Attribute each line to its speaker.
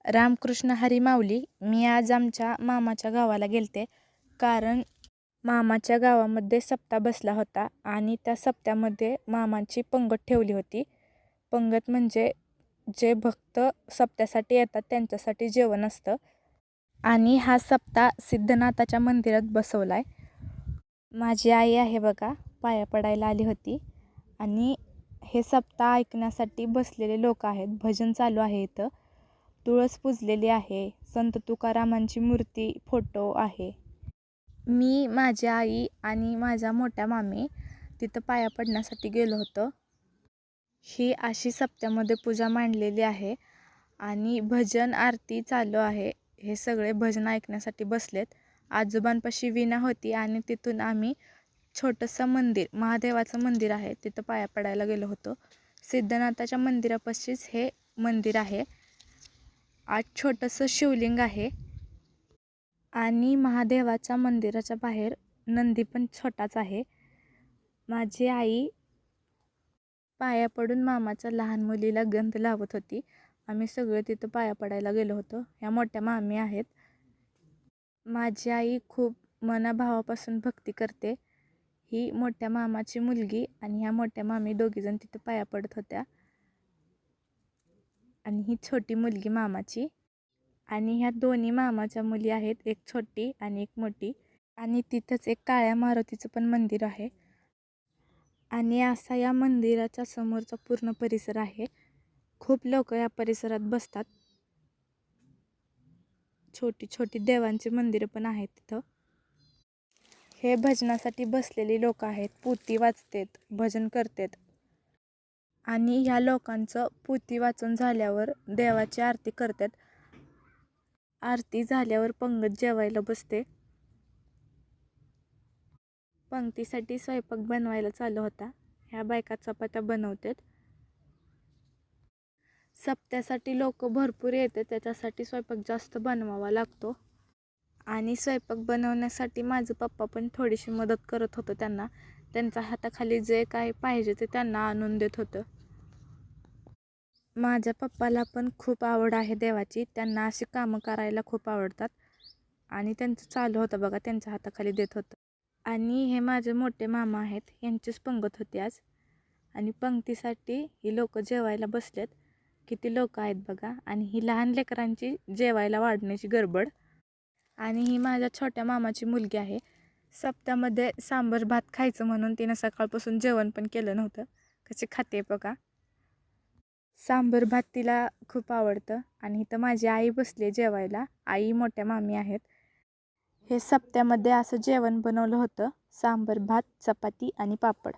Speaker 1: रामकृष्ण हरी माऊली. मी आज आमच्या मामाच्या गावाला गेलते, कारण मामाच्या गावामध्ये सप्ताह बसला होता आणि त्या सप्त्यामध्ये मामाची पंगत ठेवली होती. पंगत म्हणजे जे भक्त सप्त्यासाठी येतात त्यांच्यासाठी जेवण असतं. आणि हा सप्ताह सिद्धनाथाच्या मंदिरात बसवला आहे. माझी आई आहे बघा, पाया पडायला आली होती. आणि हे सप्ताह ऐकण्यासाठी बसलेले लोक आहेत. भजन चालू आहे इथं. तुळस पूजलेली आहे. संत तुकारामांची मूर्ती, फोटो आहे. मी, माझी आई आणि माझ्या मोठ्या मामी तिथं पाया पडण्यासाठी गेलो होतो. ही अशी सप्त्यामध्ये पूजा मांडलेली आहे आणि भजन आरती चालू आहे. हे सगळे भजन ऐकण्यासाठी बसलेत. आजोबांपाशी वीणा होती आणि तिथून आम्ही छोटंसं मंदिर, महादेवाचं मंदिर आहे, तिथं पाया पडायला गेलो होतो. सिद्धनाथाच्या मंदिरापाशीच हे मंदिर आहे. आज छोटंसं शिवलिंग आहे आणि महादेवाच्या मंदिराच्या बाहेर नंदी पण छोटाच आहे. माझी आई पाया पडून मामाच्या लहान मुलीला गंध लावत होती. आम्ही सगळे तिथं पाया पडायला गेलो होतो. ह्या मोठ्या मामी आहेत. माझी आई खूप मनाभावापासून भक्ती करते. ही मोठ्या मामाची मुलगी आणि ह्या मोठ्या मामी दोघीजण तिथं पाया पडत होत्या. आणि ही छोटी मुलगी मामाची. आणि ह्या दोन्ही मामाच्या मुली आहेत, एक छोटी आणि एक मोठी. आणि तिथंच एक काळ्या मारुतीचं पण मंदिर आहे. आणि असा या मंदिराच्या समोरचा पूर्ण परिसर आहे. खूप लोक या परिसरात बसतात. छोटी छोटी देवांची मंदिरं पण आहेत तिथं. हे भजनासाठी बसलेली लोक आहेत. पोथी वाचतेत, भजन करतेत. आणि ह्या लोकांचं पोथी वाचून झाल्यावर देवाची आरती करतात. आरती झाल्यावर पंगत जेवायला बसते. पंक्तीसाठी स्वयंपाक बनवायला चालू होता. ह्या बायका चपात्या बनवतात. सप्त्यासाठी लोक भरपूर येते, त्याच्यासाठी स्वयंपाक जास्त बनवावा लागतो. आणि स्वयंपाक बनवण्यासाठी माझं पप्पा पण थोडीशी मदत करत होतं त्यांना. त्यांच्या हाताखाली जे काय पाहिजे ते त्यांना आणून देत होतं. माझ्या पप्पाला पण खूप आवड आहे देवाची. त्यांना अशी कामं करायला खूप आवडतात. आणि त्यांचं चालू होतं बघा, त्यांच्या हाताखाली देत होतं. आणि हे माझे मोठे मामा आहेत, यांचीच पंगत होती आज. आणि पंक्तीसाठी ही लोक जेवायला बसलेत. किती लोक आहेत बघा. आणि ही लहान लेकरांची जेवायला वाढण्याची गडबड. आणि ही माझ्या छोट्या मामाची मुलगी आहे. सप्त्यामध्ये सांबर भात खायचं म्हणून तिनं सकाळपासून जेवण पण केलं नव्हतं. कशी खाते बघा. सांबर भात तिला खूप आवडतं. आणि इथं माझी आई बसली जेवायला. आई, मोठ्या मामी आहेत. हे सप्त्यामध्ये असं जेवण बनवलं होतं. सांबर भात, चपाती आणि पापड.